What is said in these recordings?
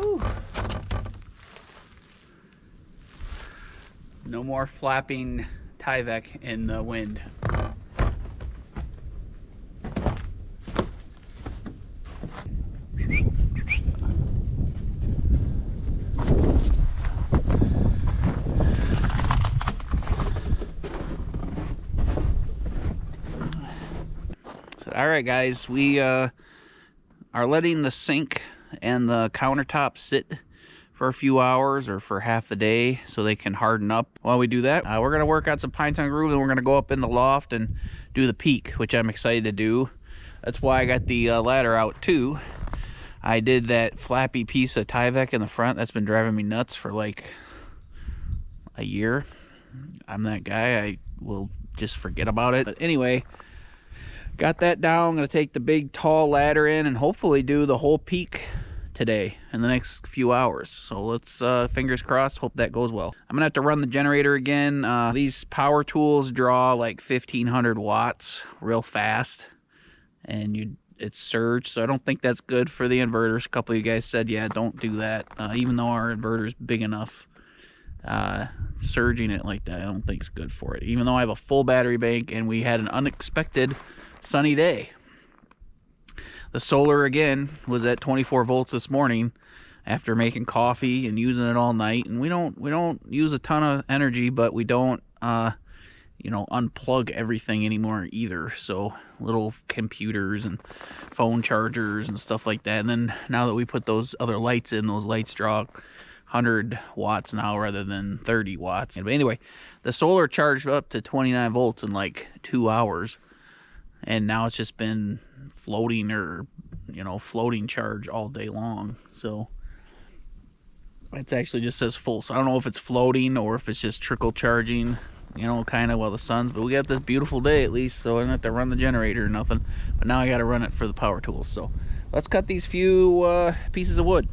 Whew. No more flapping Tyvek in the wind. So, all right, guys, we are letting the sink and the countertop sit for a few hours or for half the day so they can harden up. While we do that, we're going to work on some pine tongue roofs, and we're going to go up in the loft and do the peak, which I'm excited to do. That's why I got the ladder out too. I did that flappy piece of Tyvek in the front that's been driving me nuts for like a year. I'm that guy. I will just forget about it. But anyway, got that down. I'm going to take the big tall ladder in and hopefully do the whole peak today in the next few hours. So let's fingers crossed, hope that goes well. I'm gonna have to run the generator again. These power tools draw like 1500 watts real fast, and it's surge, so I don't think that's good for the inverters. A couple of you guys said, yeah, don't do that. Even though our inverter's big enough, surging it like that I don't think is good for it, even though I have a full battery bank and we had an unexpected sunny day. The solar again was at 24 volts this morning after making coffee and using it all night. And we don't use a ton of energy, but we don't unplug everything anymore either. So little computers and phone chargers and stuff like that. And then now that we put those other lights in, those lights draw 100 watts now rather than 30 watts. But anyway, the solar charged up to 29 volts in like 2 hours. And now it's just been floating floating charge all day long. So it actually just says full. So I don't know if it's floating or if it's just trickle charging, kind of while the sun's. But we got this beautiful day at least, so I don't have to run the generator or nothing. But now I got to run it for the power tools. So let's cut these few pieces of wood.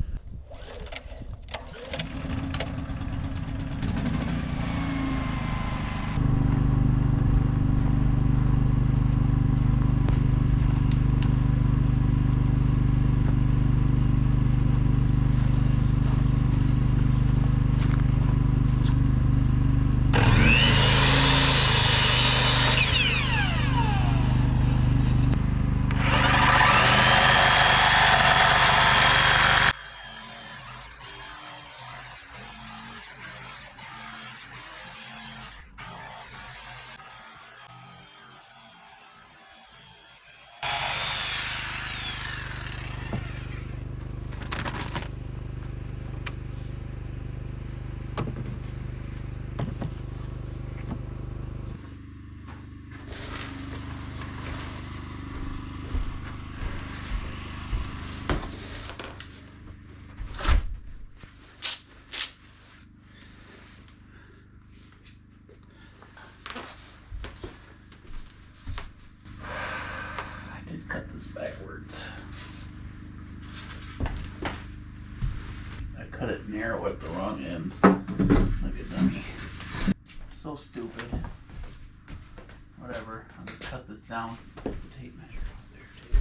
Backwards. I cut it narrow at the wrong end. Look at dummy. So stupid. Whatever. I'll just cut this down. Put the tape measure up there too.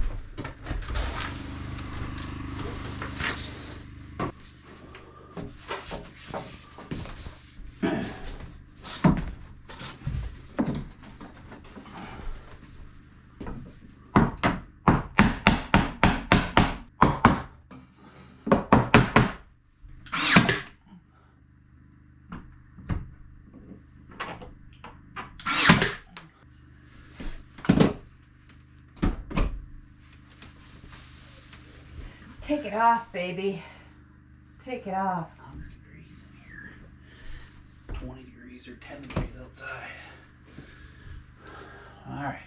Take it off, baby. Take it off. 100 degrees in here. It's 20 degrees or 10 degrees outside. All right.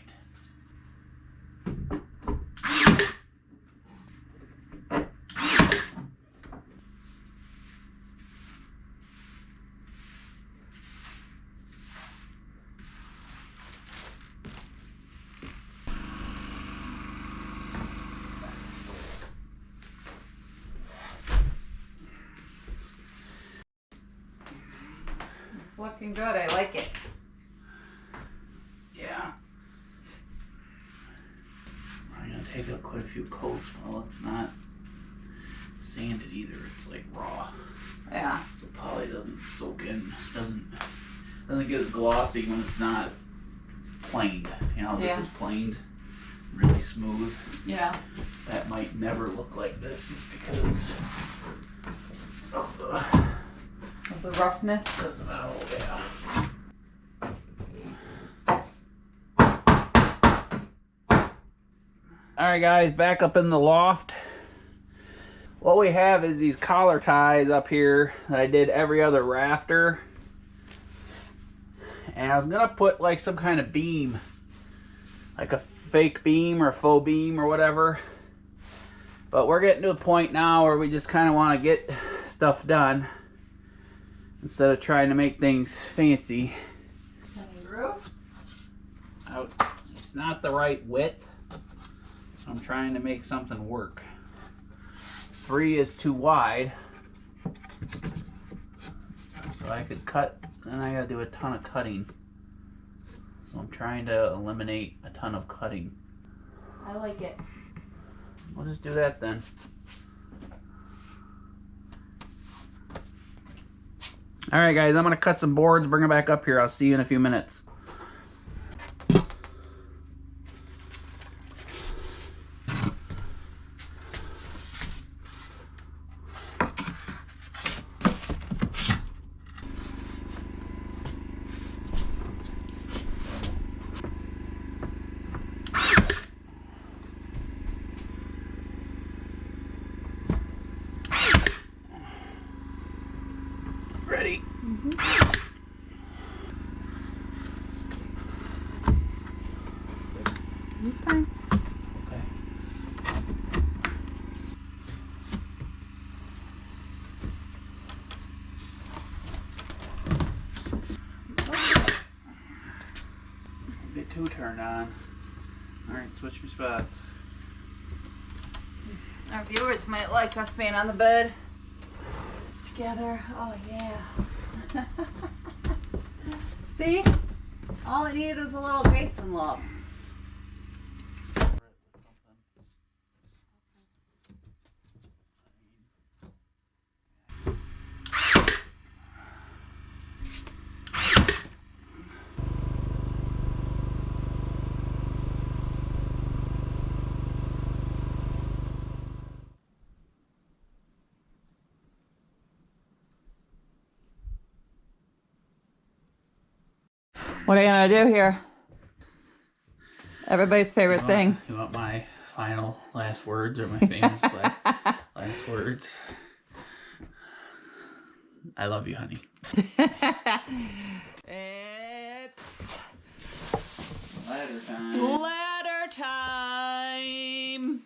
Looking good. I like it. Yeah. I'm gonna take up quite a few coats. Well, let's not sanded either. It's like raw. Yeah. So poly doesn't soak in. Doesn't get as glossy when it's not planed. You know, this is planed, really smooth. Yeah. That might never look like this just because of the roughness. Because of how, yeah. Alright guys, back up in the loft. What we have is these collar ties up here that I did every other rafter. And I was gonna put like some kind of beam, like a fake beam or faux beam or whatever. But we're getting to the point now where we just kind of want to get stuff done instead of trying to make things fancy. Any roof? It's not the right width, so I'm trying to make something work. 3 is too wide, so I could cut, and I gotta do a ton of cutting. So I'm trying to eliminate a ton of cutting. I like it. We'll just do that then. Alright guys, I'm gonna cut some boards, bring them back up here. I'll see you in a few minutes. Ready? Okay. Okay. Get 2 turned on. Alright, switch my spots. Our viewers might like us being on the bed together. Oh yeah. See? All it needed was a little basin love. What are you gonna do here? Everybody's favorite thing. You want my final last words or my famous last words? I love you, honey. It's Ladder time. ladder time.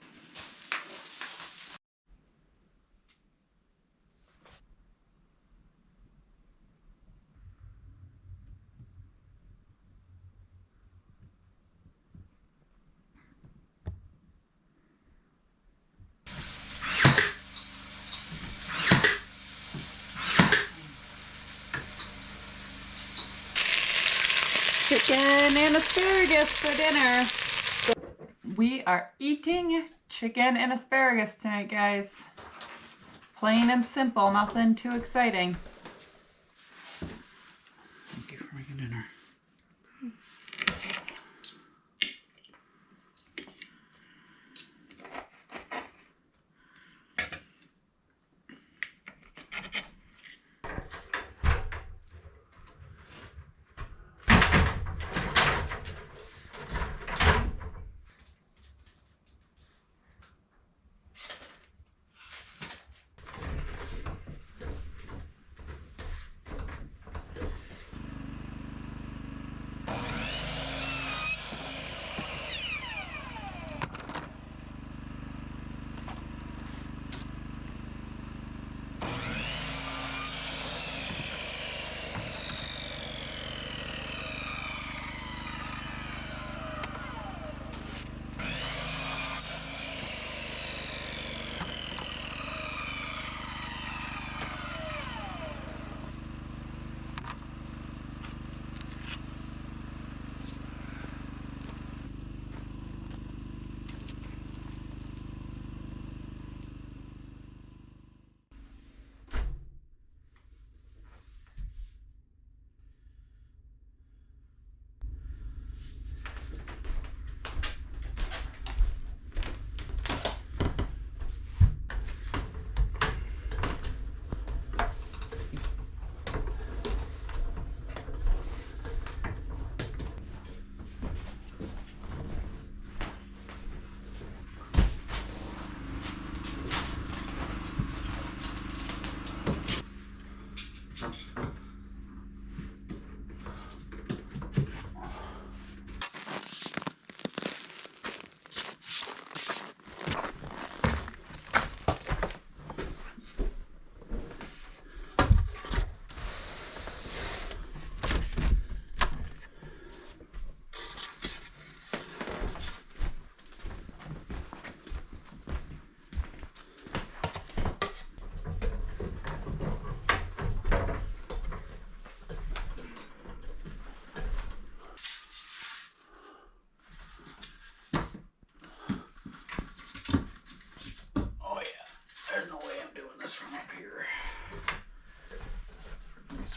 Chicken and asparagus for dinner. We are eating chicken and asparagus tonight, guys. Plain and simple, nothing too exciting. Thank you for making dinner.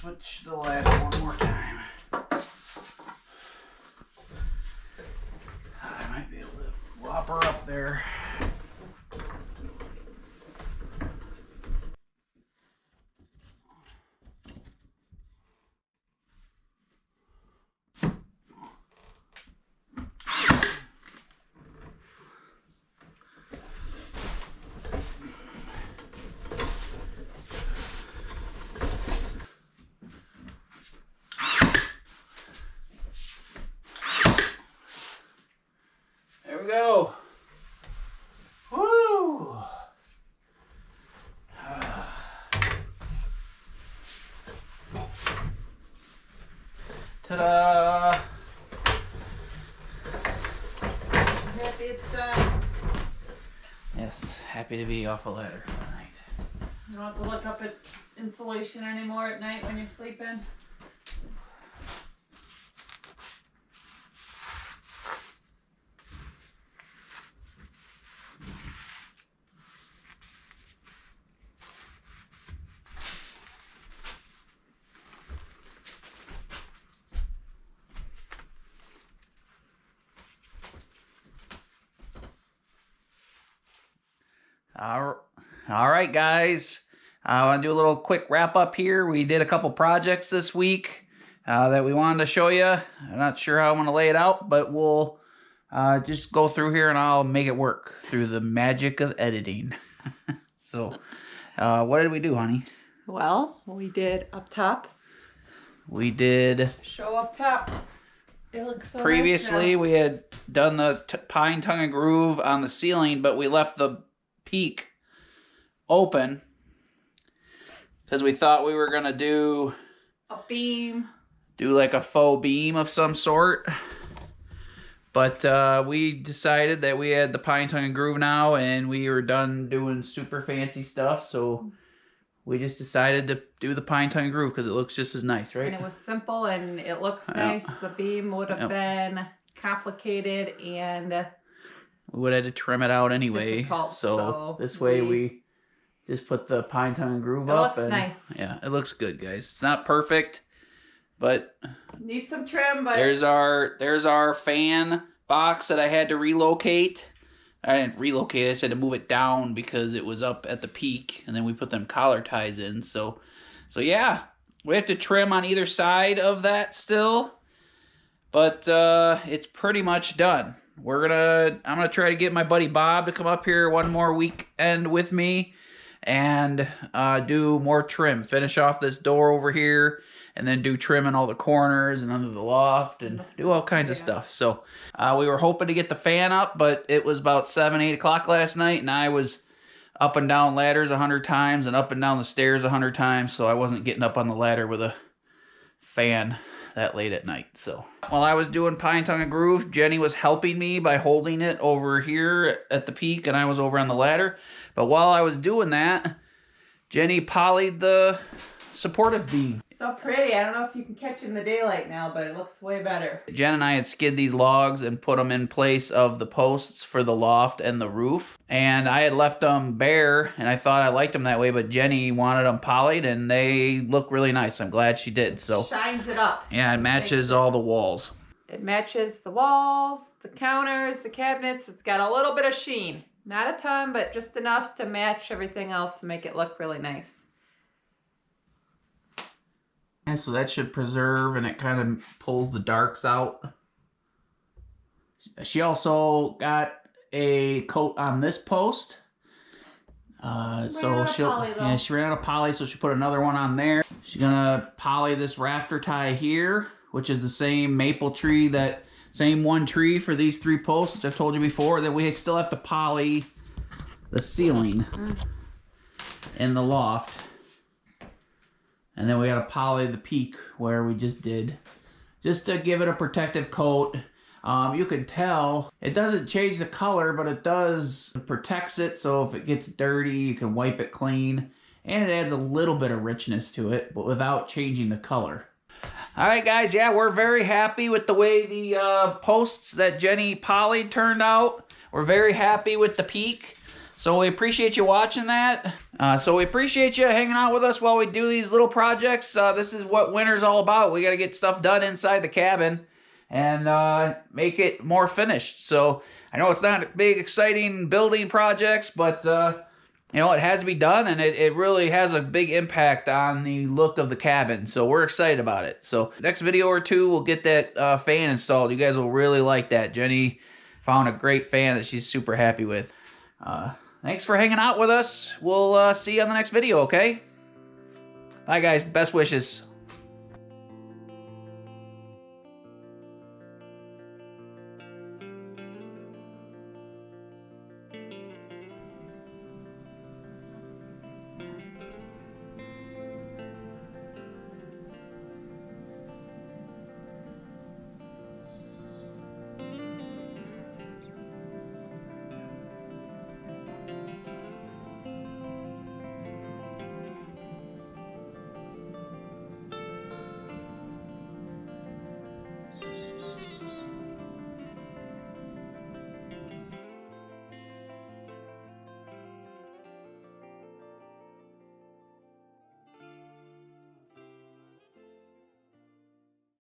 switch the ladder one more time. I might be able to flop her up there. Go. Woo! Ta-da! Happy it's done. Yes, happy to be off a ladder tonight. You don't have to look up at insulation anymore at night when you're sleeping. All right, guys. I want to do a little quick wrap up here. We did a couple projects this week that we wanted to show you. I'm not sure how I want to lay it out, but we'll just go through here and I'll make it work through the magic of editing. So, what did we do, honey? Well, we did up top. We did... Show up top. It looks so previously, nice now. we had done the pine tongue and groove on the ceiling, but we left the peak open because we thought we were gonna do a beam, do like a faux beam of some sort, but we decided that we had the pine tongue and groove now and we were done doing super fancy stuff, so we just decided to do the pine tongue and groove because it looks just as nice, right? and it was simple and it looks nice. The beam would have been complicated and we would have to trim it out anyway. Difficult, so this way we just put the pine tongue and groove up. It looks nice. Yeah, it looks good, guys. It's not perfect, but need some trim. But there's our fan box that I had to relocate. I didn't relocate. I just had to move it down because it was up at the peak, and then we put them collar ties in. So yeah, we have to trim on either side of that still, but it's pretty much done. I'm gonna try to get my buddy Bob to come up here one more weekend with me and do more trim. Finish off this door over here and then do trim in all the corners and under the loft and do all kinds of stuff. So we were hoping to get the fan up, but it was about 7, 8 o'clock last night and I was up and down ladders 100 times and up and down the stairs 100 times, so I wasn't getting up on the ladder with a fan that late at night. So while I was doing pine tongue and groove, Jenny was helping me by holding it over here at the peak and I was over on the ladder. But while I was doing that, Jenny polyed the supportive beam. so pretty. I don't know if you can catch it in the daylight now, but it looks way better. Jen and I had skid these logs and put them in place of the posts for the loft and the roof. And I had left them bare and I thought I liked them that way, but Jenny wanted them polyed and they look really nice. I'm glad she did. So shines it up. yeah, it matches all the walls. It matches the walls, the counters, the cabinets. It's got a little bit of sheen. Not a ton, but just enough to match everything else to make it look really nice. Yeah, so that should preserve and it kind of pulls the darks out. She also got a coat on this post. So she ran out of poly, so she put another one on there. She's gonna poly this rafter tie here, which is the same maple tree, that same one tree for these 3 posts, which I've told you before. That we still have to poly the ceiling in the loft. And then we gotta poly the peak where we just did, just to give it a protective coat. You can tell it doesn't change the color, but it does, it protects it, so if it gets dirty you can wipe it clean, and it adds a little bit of richness to it, but without changing the color. All right, guys, yeah, we're very happy with the way the posts that Jenny polyed turned out. We're very happy with the peak. So we appreciate you watching that. So we appreciate you hanging out with us while we do these little projects. This is what winter's all about. We got to get stuff done inside the cabin and make it more finished. So I know it's not big, exciting building projects, but you know, it has to be done, and it really has a big impact on the look of the cabin. So we're excited about it. So next video or two, we'll get that fan installed. You guys will really like that. Jenny found a great fan that she's super happy with. Thanks for hanging out with us. We'll see you on the next video, okay? Bye, guys. Best wishes.